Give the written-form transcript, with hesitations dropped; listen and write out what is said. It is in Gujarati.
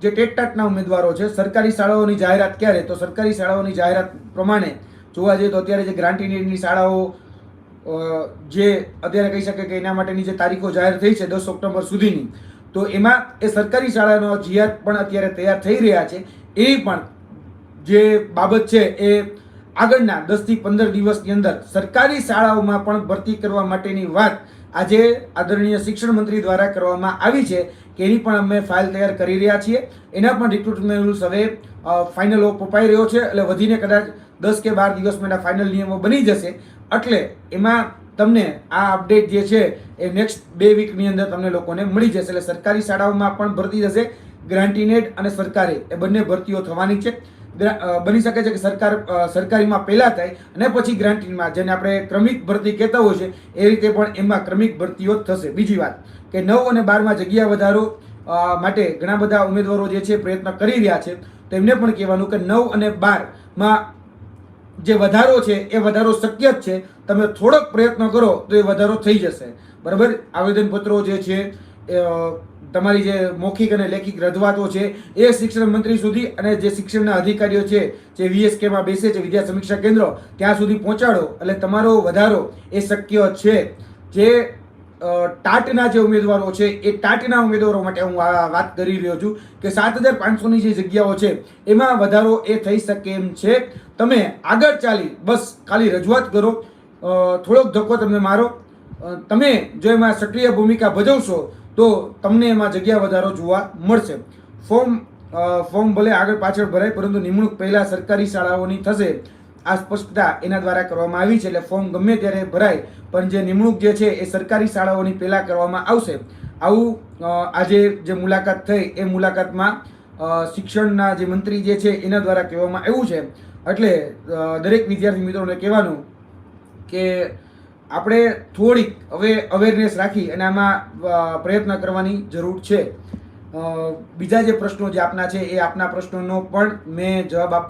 જે ટેટટાટના ઉમેદવારો છે, સરકારી શાળાઓની જાહેરાત ક્યારે? તો સરકારી શાળાઓની જાહેરાત પ્રમાણે જોવા જઈએ તો અત્યારે જે ગ્રાન્ટીની શાળાઓ જે અત્યારે કહી શકે કે એના માટેની જે તારીખો જાહેર થઈ છે 10 ઓક્ટોબર સુધીની, તો એમાં એ સરકારી શાળાનો જીઆર પણ અત્યારે તૈયાર થઈ રહ્યા છે. એ પણ જે બાબત છે એ આગળના 10 થી 15 દિવસની અંદર સરકારી શાળાઓમાં પણ ભરતી કરવા માટેની વાત આજે આદરણીય શિક્ષણ મંત્રી દ્વારા કરવામાં આવી છે કે એની પણ અમે ફાઇલ તૈયાર કરી રહ્યા છીએ. એના પણ રિક્રુટમેન્ટ રૂલ્સ હવે ફાઇનલ ઓફ અપાઈ રહ્યો છે, એટલે વધીને કદાચ 10 કે 12 દિવસમાં એના ફાઇનલ નિયમો બની જશે. એટલે એમાં તમને આ અપડેટ જે છે એ નેક્સ્ટ 2 વીકની અંદર તમને લોકોને મળી જશે. એટલે સરકારી શાળાઓમાં પણ ભરતી થશે. ગ્રાન્ટીનેડ અને સરકારી એ બંને ભરતીઓ થવાની છે. બની શકે છે કે સરકારીમાં પહેલા થાય અને પછી ગ્રાન્ટીમાં, જેને આપણે ક્રમિક ભરતી કહેતા હોય છે, એ રીતે પણ એમાં ક્રમિક ભરતીઓ થશે. બીજી વાત કે 9 અને 12માં જગ્યા વધારો માટે ઘણા બધા ઉમેદવારો જે છે પ્રયત્ન કરી રહ્યા છે. તો એમને પણ કહેવાનું કે 9 અને 12માં જે વધારો છે એ વધારો શક્ય જ છે. તમે થોડોક પ્રયત્ન કરો તો એ વધારો થઈ જશે. બરાબર. આવેદનપત્રો જે છે તમારી જે મૌખિક અને લેખિત રજૂઆતો છે એ શિક્ષણ મંત્રી સુધી અને જે શિક્ષણના અધિકારીઓ છે જે VSKમાં બેસે છે, વિદ્યા સમીક્ષા કેન્દ્રો, ત્યાં સુધી પહોંચાડો. એટલે તમારો વધારો એ શક્ય છે. જે ટાટના જે ઉમેદવારો છે એ ટાટના ઉમેદવારો માટે હું આ વાત કરી રહ્યો છું કે 7500ની જે જગ્યાઓ છે એમાં વધારો એ થઈ શકે એમ છે. તમે આગળ ચાલી બસ ખાલી રજૂઆત કરો, થોડોક ધક્કો તમને મારો. તમે જો એમાં સક્રિય ભૂમિકા ભજવશો તો તમને એમાં જગ્યા વધારો જોવા મળશે. ફોર્મ ભલે આગળ પાછળ ભરાય, પરંતુ નિમણૂક પહેલા સરકારી શાળાઓની થશે. આ સ્પષ્ટતા એના દ્વારા કરવામાં આવી છે. એટલે ફોર્મ ગમે ત્યારે ભરાય, પણ જે નિમણૂક જે છે એ સરકારી શાળાઓની પહેલા કરવામાં આવશે. આવું આજે જે મુલાકાત થઈ એ મુલાકાતમાં શિક્ષણના જે મંત્રી જે છે એના દ્વારા કહેવામાં આવ્યું છે. એટલે દરેક વિદ્યાર્થી મિત્રોને કહેવાનું કે આપણે થોડીક હવે અવેરનેસ રાખી અને આમાં પ્રયત્ન કરવાની જરૂર છે. બીજા જે પ્રશ્નો જે આપના છે એ આપના પ્રશ્નોનો પણ મેં જવાબ